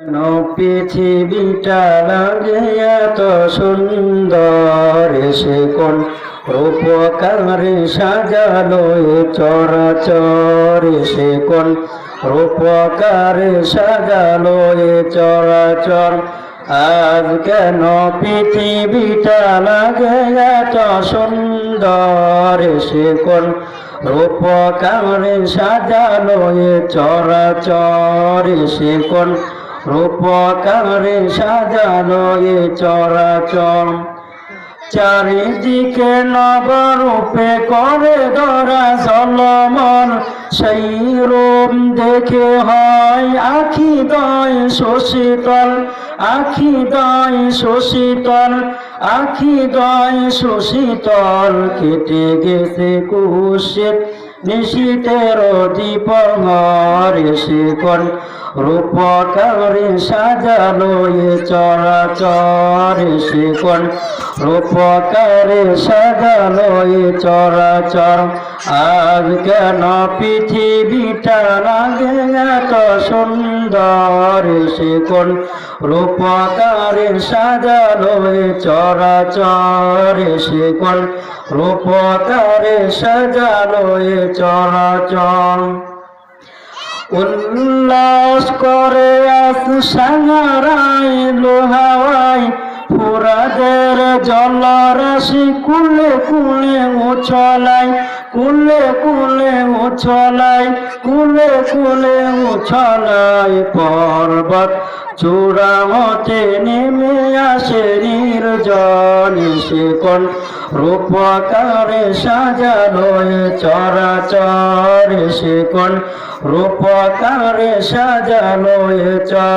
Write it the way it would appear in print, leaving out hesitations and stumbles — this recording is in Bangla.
পৃথিবীটা লাগে এত সুন্দর, সে কোন রূপকারে সাজালো এ চরাচর, সে কোন রূপকারে সাজালো এ চরাচর। আজ কেন পৃথিবীটা লাগে এত সুন্দর, সে কোন রূপকারে সাজালো এ চরাচর, সে কোন রূপকারে সাজালো এ চরাচর। চারিদিকে নবরূপে করে ধরা চলমন, সেই রূপ দেখে হয় আখি দয় শোষিতল, আখি দয় শোষিতল, আখি দয় শোষিতল। কেটে গেছে কুশিত নিশীথের দীপঙ্গর, সে কোন রূপকারে সাজালো এ চরাচর, সে কোন রূপকারে সাজালো এ চরাচর। আজ কেন পৃথিবীটা লাগে এত সুন্দর, সে কোন রূপকারে সাজালো এ চরাচর, সে কোন রূপকারে সাজালো এ চরাচর। উল্লাস করে আস সাঙ্গারায় লোহাওয়ায়, ফুরাদের জলরাশি কুলে কুলে উছলাই, কুলে কুলে উছলাই, কুলে কুলে উছলাই। পর্বত চূড়া হতে নেমে আসে নির্জন, সে কোন রূপকারে সাজালো এ চরাচর, সে কোন রূপকারে সাজালো এ চরাচর।